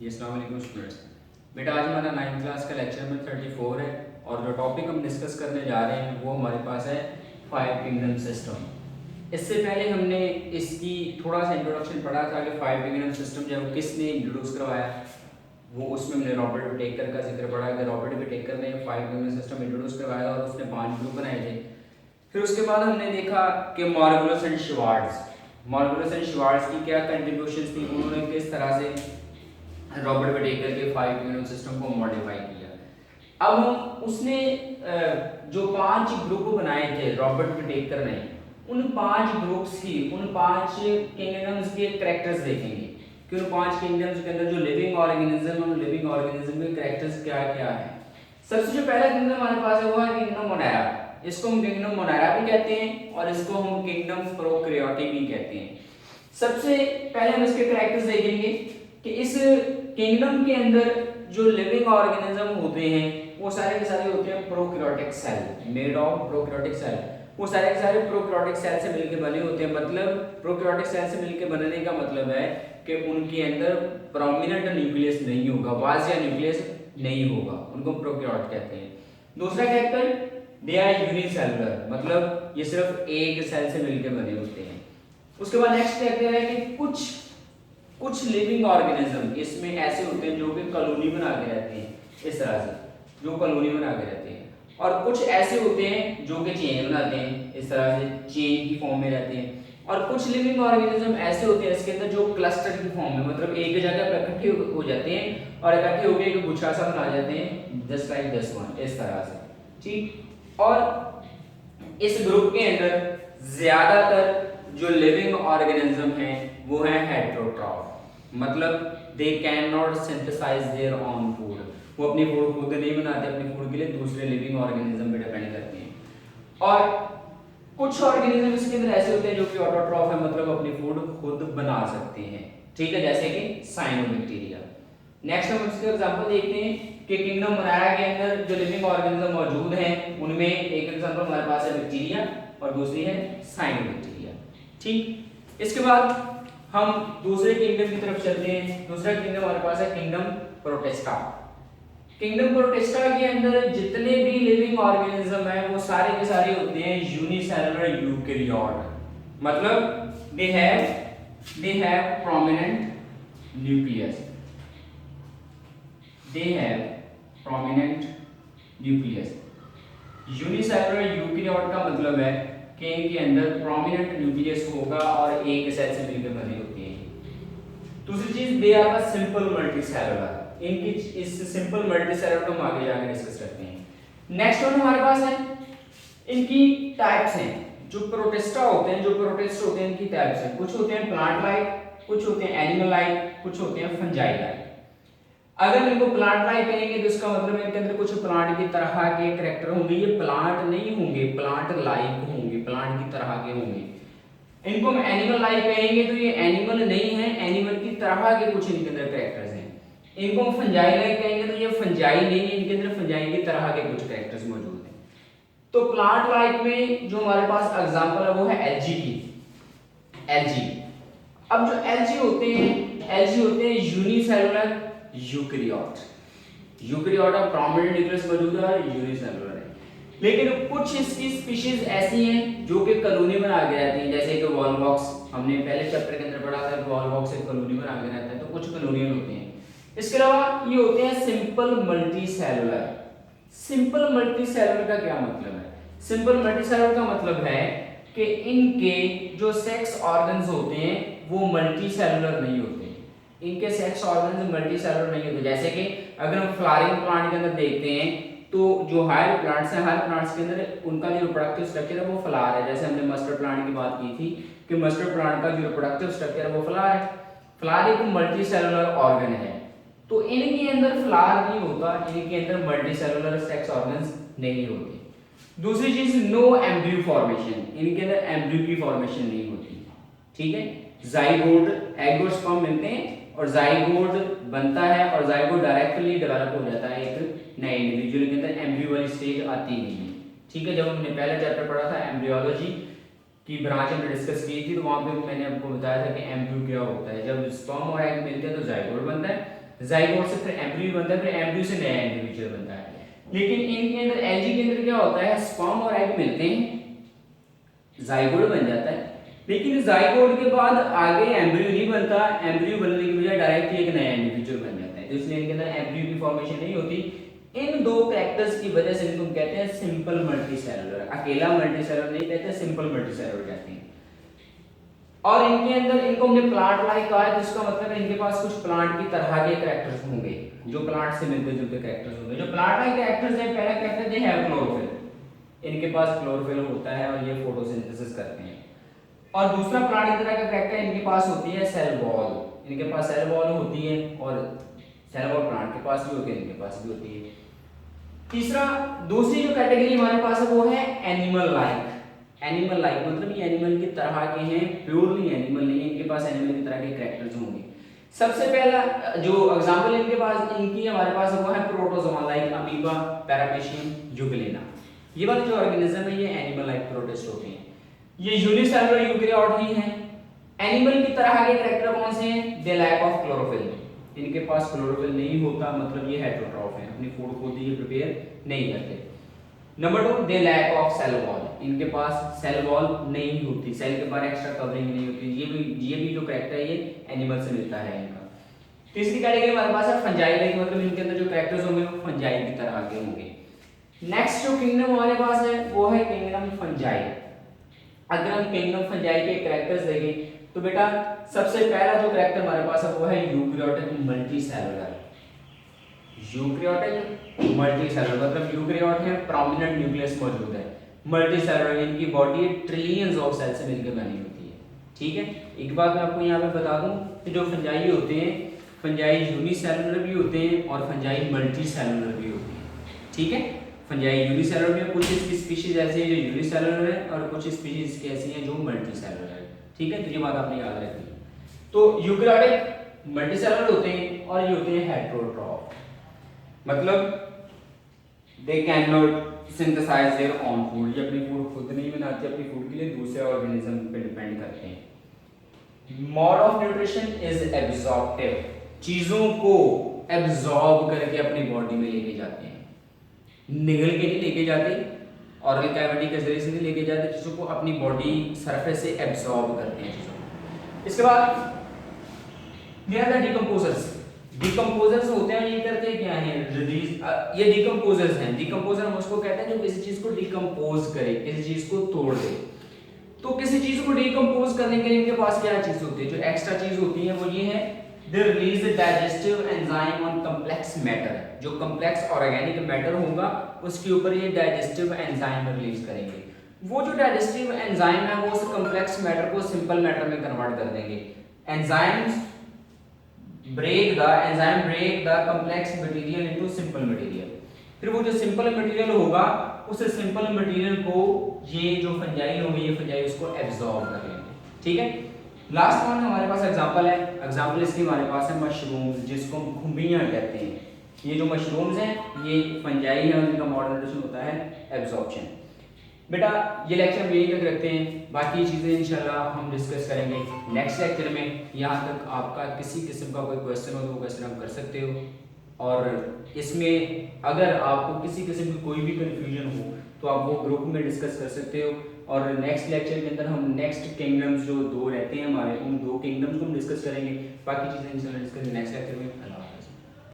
जी अस्सलाम वालेकुम स्टूडेंट्स। बेटा आज हमारा 9th क्लास का लेक्चर नंबर 34 है और जो टॉपिक हम डिस्कस करने जा रहे हैं वो हमारे पास है फाइव किंगडम सिस्टम। इससे पहले हमने इसकी थोड़ा सा इंट्रोडक्शन पढ़ा था कि फाइव किंगडम सिस्टम जो है वो किसने इंट्रोड्यूस करवाया, वो उसमें हमने रॉबर्ट विटेकर का जिक्र पढ़ा कि रॉबर्ट विटेकर ने फाइव किंगडम सिस्टम इंट्रोड्यूस करवाया और उसने 5 ग्रुप बनाए थे। फिर उसके बाद हमने देखा कि मार्गुलस एंड श्वार्ट्ज की क्या कंट्रीब्यूशंस थी, उन्होंने किस तरह से रॉबर्ट विटेकर के फाइव किंगडम सिस्टम को मॉडिफाई किया। अब हम उसने जो 5 ग्रुप बनाए थे रॉबर्ट विटेकर ने, उन 5 ग्रुप्स की, उन 5 किंगडम्स के कैरेक्टर्स देखेंगे कि उन 5 किंगडम्स के अंदर जो लिविंग ऑर्गेनिज्म, उन लिविंग ऑर्गेनिज्म के कैरेक्टर्स क्या क्या है। सबसे जो पहला किंगडम हमारे पास है वो है किंगडम मोनेरा। इसको हम किंगडम मोनेरा भी कहते हैं और इसको हम किंगडम प्रोकैरियोटिक भी कहते हैं। सबसे पहले हम इसके कैरेक्टर्स देखेंगे कि इस किंगडम के अंदर जो लिविंग ऑर्गेनिज्म होते हैं वो सारे के सारे होते हैं prokaryotic cell, made of prokaryotic cell. वो सारे के सारे प्रोकैरियोटिक सेल से मिलकर बने होते हैं। मतलब प्रोकैरियोटिक सेल से मिलकर बनने का मतलब है कि उनके अंदर प्रोमिनेंट न्यूक्लियस नहीं होगा, वाजिया न्यूक्लियस नहीं होगा, उनको प्रोकैरियोट कहते हैं। दूसरा कैरेक्टर, दे आर यूनिसेलुलर, मतलब ये सिर्फ एक सेल से मिलकर बने होते हैं। उसके बाद नेक्स्ट कैरेक्टर है कि कुछ लिविंग ऑर्गेनिज्म इसमें ऐसे होते हैं जो कि कॉलोनी बना के रहते हैं, इस तरह से जो कॉलोनी बना के रहते हैं, और कुछ ऐसे होते हैं जो कि चेन बनाते हैं, इस तरह से चेन की फॉर्म में रहते हैं। और कुछ लिविंग ऑर्गेनिज्म ऐसे होते हैं इसके अंदर जो क्लस्टर की फॉर्म में, मतलब एक जगह पर इकट्ठे हो जाते हैं और इकट्ठे होकर एक गुच्छा सा बना जाते हैं, जस्ट लाइक दिस वन, इस तरह से। ठीक, और इस ग्रुप के अंदर ज्यादातर जो लिविंग ऑर्गेनिज्म हैं वो है हेटेरोट्रॉफ, मतलब they can not synthesise their own food, वो अपनी फूड खुद नहीं बनाते, अपने फूड के लिए दूसरे लिविंग ऑर्गेनिज्म पे डिपेंड करते हैं। और कुछ ऑर्गेनिज्म इसके अंदर ऐसे होते हैं जो कि ऑटोट्रॉफ है, मतलब अपनी फूड खुद बना सकते हैं। ठीक है, जैसे कि साइनोबैक्टीरिया। नेक्स्ट हम इसके एग्जांपल देखते हैं कि किंगडम मोनेरा के अंदर जो लिविंग ऑर्गेनिज्म मौजूद हैं उनमें एक एग्जांपल हमारे पास है बैक्टीरिया और दूसरी है साइनोबैक्टीरिया। ठीक, इसके बाद हम दूसरे किंगडम की तरफ चलते हैं। दूसरा किंगडम हमारे पास है किंगडम प्रोटिस्टा। किंगडम प्रोटिस्टा के अंदर जितने भी लिविंग ऑर्गेनिज्म है वो सारे के सारे होते हैं यूनिसेलुलर यूकैरियोट, मतलब they have prominent nucleus, they have prominent nucleus. Unicellular eukaryote का मतलब है कि इनके अंदर प्रोमिनेंट न्यूक्लियस होगा और एक सेल से मिलकर बने होते हैं। दूसरी चीज, they are the simple multicellular. इनकी इस सिंपल मल्टीसेलुलर को हम आगे जाकर डिस्कस करते हैं। नेक्स्ट वन हमारे पास है, इनकी टाइप्स हैं। जो प्रोटिस्टा होते हैं, जो प्रोटिस्ट होते हैं, इनकी टाइप्स हैं। कुछ होते हैं प्लांट लाइक, कुछ होते हैं एनिमल लाइक, कुछ होते हैं फंजाई लाइक। अगर इनको प्लांट लाइक कहेंगे तो इसका मतलब है इनके अंदर कुछ प्लांट की तरह के कैरेक्टर होंगे। ये प्लांट नहीं होंगे, प्लांट लाइक होंगे, प्लांट की तरह के होंगे। इनको हम एनिमल लाइक कहेंगे तो ये एनिमल नहीं है, एनिमल की तरह के कुछ इनके अंदर कैरेक्टर्स हैं। इनको हम फंजाई लाइक कहेंगे तो ये फंजाई नहीं है, इनके अंदर फंजाई की तरह के कुछ कैरेक्टर्स मौजूद हैं। तो प्लांट लाइक में जो हमारे पास एग्जांपल है वो है एलजी की, एलजी। अब जो एलजी होते हैं यूनिसेलुलर यूकैरियोट। यूकैरियोट में प्रोमिनेंट न्यूक्लियस मौजूद है, यूनिसेलुलर है। लेकिन कुछ इसकी स्पीशीज ऐसी हैं जो कि कॉलोनी बना के रहती हैं, जैसे कि वॉलवॉक्स, हमने पहले चैप्टर के अंदर पढ़ा था कि वॉलवॉक्स एक कॉलोनी बना के रहता है, तो कुछ कॉलोनियल होते हैं। इसके अलावा ये होते हैं सिंपल मल्टीसेलुलर। सिंपल मल्टीसेलुलर का क्या मतलब है? सिंपल मल्टीसेलुलर का मतलब है कि इनके जो सेक्स ऑर्गन्स होते हैं वो मल्टीसेलुलर नहीं होते, इनके सेक्स ऑर्गन्स मल्टीसेलुलर नहीं होते। जैसे कि अगर हम फ्लावरिंग प्लांट के अंदर देखते हैं तो जो हायर प्लांट्स हैं, हायर प्लांट्स के अंदर उनका जो रिप्रोडक्टिव स्ट्रक्चर है वो फ्लावर है। जैसे हमने मस्टर्ड प्लांट की बात की थी कि मस्टर्ड प्लांट का जो रिप्रोडक्टिव स्ट्रक्चर है वो फ्लावर है। फ्लावर एक मल्टीसेलुलर ऑर्गन है, तो इनके अंदर फ्लावर नहीं होता, इनके अंदर मल्टीसेलुलर सेक्स ऑर्गन्स नहीं होते। दूसरी चीज, नो एम्ब्रियो फॉर्मेशन, इनके अंदर एम्ब्रियो की फॉर्मेशन नहीं होती। ठीक है, जाइगोट, एग और स्पर्म मिलते हैं और जाइगोट बनता है और जाइगोट डायरेक्टली डेवलप हो जाता है एक नए इंडिविजुअल के अंदर, एम्ब्रियो वाली स्टेज आती नहीं है। ठीक है, जब हमने पहला चैप्टर पढ़ा था एम्ब्रियोलॉजी की ब्रांच हमने डिस्कस की थी तो वहां पे मैंने आपको बताया था कि एम्ब्रियो क्या होता है। जब स्पर्म और एग मिलते हैं तो जाइगोट बनता है, जाइगोट से फिर एम्ब्रियो बनता है, फिर एम्ब्रियो से नया इंडिविजुअल बनता है। लेकिन इनके अंदर एलजी के अंदर क्या होता है, स्पर्म और एग मिलते हैं, जाइगोट बन जाता है, लेकिन जाइगोट के बाद आगे एम्ब्रियो नहीं बनता, एम्ब्रियो बनने की बजाय डायरेक्ट एक नया इंडिविजुअल बन जाता है, तो इसलिए इनके अंदर एम्ब्रियो की फॉर्मेशन नहीं होती। इन दो कैरेक्टर्स की वजह से इनको कहते हैं सिंपल मल्टीसेलुलर, अकेला मल्टीसेलुलर नहीं कहते, सिंपल मल्टीसेलुलर कहते हैं। और इनके अंदर इनको हमने प्लांट लाइक कहा है, जिसका मतलब है इनके पास कुछ प्लांट की तरह के कैरेक्टर्स होंगे, जो प्लांट से मिलते जुलते कैरेक्टर्स होंगे। जो प्लांट लाइक कैरेक्टर्स हैं, पहला कैरेक्टर दे हैव क्लोरोफिल, इनके पास क्लोरोफिल होता है और ये फोटोसिंथेसिस करते हैं। और दूसरा प्लांट की तरह का कैरेक्टर इनके पास होती है सेल वॉल, इनके पास सेल वॉल होती है, और सेल वॉल प्लांट के पास भी होती है, इनके पास भी होती है। तीसरा, दूसरी जो कैटेगरी हमारे पास है वो है एनिमल लाइक। एनिमल लाइक मतलब ये एनिमल की तरह के हैं, प्योरली एनिमल नहीं है, इनके पास एनिमल की तरह के कैरेक्टर्स होंगे। सबसे पहला जो एग्जांपल इनके पास इनकी हमारे पास वो है प्रोटोजोआ लाइक अमीबा, पैरामीशियम, जुबिलिना। ये वाले जो ऑर्गेनिज्म है ये एनिमल लाइक प्रोटिस्ट होते हैं। ये यूनिसेलुलर यूकेरियोट ही हैं। एनिमल की तरह के कैरेक्टर कौन से हैं? दे लैक ऑफ क्लोरोफिल, इनके पास क्लोरोफिल नहीं होता, मतलब ये हेटेरोट्रॉफ हैं, अपनी फूड खुद ही प्रिपेयर नहीं करते। Number 2, they lack of cell wall, इनके पास सेल वॉल नहीं होती, सेल के बाहर एक्स्ट्रा कवरिंग नहीं होती। ये भी जो कैरेक्टर है ये एनिमल से मिलता है इनका। तीसरी कैटेगरी हमारे पास है फंजाई लाइक, मतलब इनके अंदर जो कैरेक्टर्स होंगे वो फंजाई की तरह के होंगे। नेक्स्ट जो किंगडम हमारे पास है वो है किंगडम फंजाई। अगर हम किंगडम फंजाई के कैरेक्टर्स देखें तो बेटा सबसे पहला जो कैरेक्टर हमारे पास है वो है यूकैरियोटिक मल्टीसेलुलर। यूकैरियोटिक मल्टीसेलुलर मतलब यूकैरियोट है, प्रोमिनेंट न्यूक्लियस मौजूद है, मल्टीसेलुलर इनकी बॉडी ट्रिलियंस ऑफ सेल से मिलकर बनी होती है। ठीक है, एक बात मैं आपको यहाँ पे बता दूं कि जो फंजाई होते हैं, फंजाई यूनिसेलुलर भी होते हैं और फंजाई मल्टीसेलुलर भी होते हैं। ठीक है, फंजाई यूनिसेलुलर में कुछ इसकी स्पीशीज ऐसी है जो यूनिसेलुलर है और कुछ स्पीशीज ऐसी हैं जो मल्टीसेलुलर है। ठीक है, तो ये बात आपने याद रखनी है। तो यूकैरियोटिक मल्टीसेलुलर होते हैं और ये होते हैं हेटेरोट्रॉफ, मतलब they can not synthesise their own food, ये अपनी फूड खुद नहीं बनाते, अपनी फूड के लिए दूसरे ऑर्गेनिज्म पे डिपेंड करते हैं। Mode of nutrition is absorptive, चीजों को एब्जॉर्ब करके अपनी बॉडी में लेके जाते हैं, निगल के नहीं लेके जाते, ऑरल कैविटी के जरिए से नहीं लेके जाते, चीजों को अपनी बॉडी सरफेस से एब्जॉर्ब करते हैं चीजों को। इसके बाद डिकम्पोजर्स, डिकम्पोजर्स होते हैं, ये करते क्या हैं, रिलीज, ये डिकम्पोजर्स हैं। डिकम्पोजर हम उसको कहते हैं जो किसी चीज को डिकम्पोज करे, किसी चीज को तोड़ दे। तो किसी चीज को डिकम्पोज करने के लिए इनके पास क्या चीज होती है, जो एक्स्ट्रा चीज होती है वो ये है, they release digestive enzyme on complex matter, जो कॉम्प्लेक्स ऑर्गेनिक मैटर होगा उसके ऊपर ये डाइजेस्टिव एंजाइम रिलीज करेंगे। वो जो डाइजेस्टिव एंजाइम है वो उस कॉम्प्लेक्स मैटर को सिंपल मैटर में कन्वर्ट कर देंगे। Enzymes break the complex material into simple material. फिर वो जो सिंपल मटेरियल होगा उस सिंपल मटेरियल को ये जो फंजाई होंगे, ये फंजाई उसको एब्जॉर्ब कर लेंगे। ठीक है, लास्ट वन हमारे पास एग्जांपल है, एग्जांपल इसकी हमारे पास है मशरूम्स, जिसको हम खुम्बियां कहते हैं। ये जो मशरूम्स हैं ये फंजाई है, उनका मॉडर्नाइजेशन होता है एब्जॉर्प्शन। बेटा ये लेक्चर हम यहीं तक रखते हैं, बाकी चीज़ें इंशाल्लाह हम डिस्कस करेंगे नेक्स्ट लेक्चर में। यहाँ तक आपका किसी किस्म का कोई क्वेश्चन हो तो वो क्वेश्चन आप कर सकते हो, और इसमें अगर आपको किसी किस्म की कोई भी कन्फ्यूजन हो तो आप वो ग्रुप में डिस्कस कर सकते हो। और नेक्स्ट लेक्चर के अंदर हम नेक्स्ट किंगडम्स जो 2 रहते हैं हमारे, उन 2 किंगडम्स को हम डिस्कस करेंगे। बाकी चीज़ें इंशाल्लाह डिस्कस नेक्स्ट लेक्चर में।